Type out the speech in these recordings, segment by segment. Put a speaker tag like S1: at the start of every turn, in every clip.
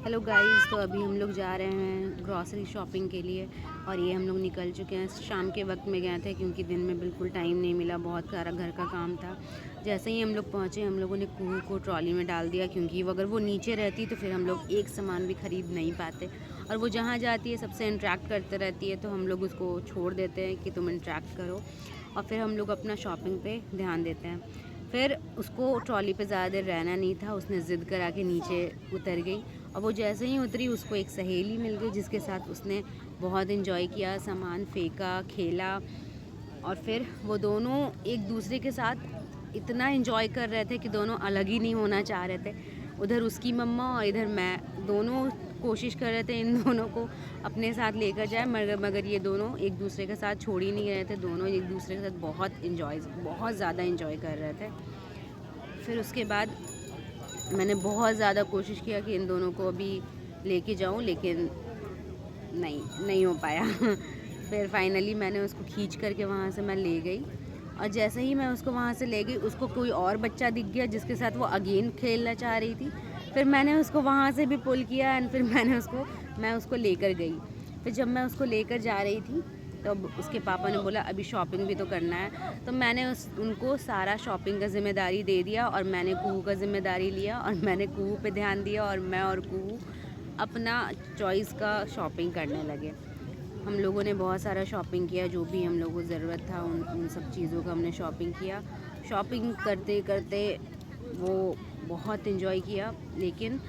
S1: Hello guys, तो अभी हम लोग जा रहे हैं ग्रॉसरी शॉपिंग के लिए। और ये हम लोग निकल चुके हैं। शाम के वक्त में गए थे क्योंकि दिन में बिल्कुल टाइम नहीं मिला, बहुत सारा घर का काम था। जैसे ही हम लोग पहुँचे, हम लोगों ने कुहू को ट्रॉली में डाल दिया क्योंकि अगर वो नीचे रहती तो फिर हम लोग एक सामान भी ख़रीद नहीं पाते। और वो जहाँ जाती है सबसे इंटरेक्ट करते रहती है, तो हम लोग उसको छोड़ देते हैं कि तुम इंटरेक्ट करो, और फिर हम लोग अपना शॉपिंग पे ध्यान देते हैं। फिर उसको ट्रॉली पे ज़्यादा देर रहना नहीं था, उसने ज़िद करा के नीचे उतर गई। और वो जैसे ही उतरी, उसको एक सहेली मिल गई जिसके साथ उसने बहुत इन्जॉय किया, सामान फेंका, खेला। और फिर वो दोनों एक दूसरे के साथ इतना इन्जॉय कर रहे थे कि दोनों अलग ही नहीं होना चाह रहे थे। उधर उसकी मम्मा और इधर मैं, दोनों कोशिश कर रहे थे इन दोनों को अपने साथ लेकर जाए, मगर ये दोनों एक दूसरे के साथ छोड़ ही नहीं रहे थे। दोनों एक दूसरे के साथ बहुत ज़्यादा इन्जॉय कर रहे थे। फिर उसके बाद मैंने बहुत ज़्यादा कोशिश किया कि इन दोनों को अभी लेके जाऊं, लेकिन नहीं हो पाया। फिर फाइनली मैंने उसको खींच करके वहाँ से मैं ले गई। और जैसे ही मैं उसको वहाँ से ले गई, उसको कोई और बच्चा दिख गया जिसके साथ वो अगेन खेलना चाह रही थी। फिर मैंने उसको वहाँ से भी पुल किया एंड फिर मैं उसको लेकर गई। फिर जब मैं उसको लेकर जा रही थी, तब उसके पापा ने बोला अभी शॉपिंग भी तो करना है। तो मैंने उनको सारा शॉपिंग का ज़िम्मेदारी दे दिया और मैंने कुहू का ज़िम्मेदारी लिया, और मैंने कुहू पे ध्यान दिया, और मैं और कुहू अपना चॉइस का शॉपिंग करने लगे। हम लोगों ने बहुत सारा शॉपिंग किया, जो भी हम लोगों को ज़रूरत था उन सब चीज़ों का हमने शॉपिंग किया। शॉपिंग करते करते वो बहुत इन्जॉय किया, लेकिन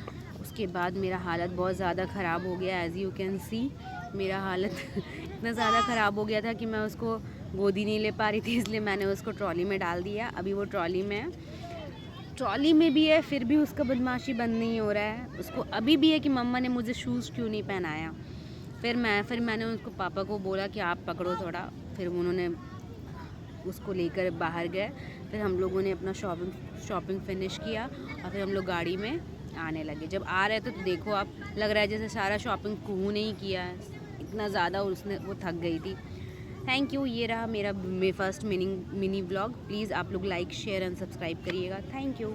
S1: उसके बाद मेरा हालत बहुत ज़्यादा ख़राब हो गया। एज़ यू कैन सी, मेरा हालत इतना ज़्यादा ख़राब हो गया था कि मैं उसको गोदी नहीं ले पा रही थी, इसलिए मैंने उसको ट्रॉली में डाल दिया। अभी वो ट्रॉली में है, ट्रॉली में भी है, फिर भी उसका बदमाशी बंद नहीं हो रहा है। उसको अभी भी है कि मम्मा ने मुझे शूज़ क्यों नहीं पहनाया। फिर मैंने उसको पापा को बोला कि आप पकड़ो थोड़ा। फिर उन्होंने उसको लेकर बाहर गए। फिर हम लोगों ने अपना शॉपिंग फिनिश किया और फिर हम लोग गाड़ी में आने लगे। जब आ रहे थे तो देखो, आप लग रहा है जैसे सारा शॉपिंग कुहू ने ही किया है, इतना ज़्यादा वो थक गई थी। Thank you. ये रहा मेरा फर्स्ट मिनी व्लॉग। प्लीज़ आप लोग लाइक, शेयर एंड सब्सक्राइब करिएगा। Thank you.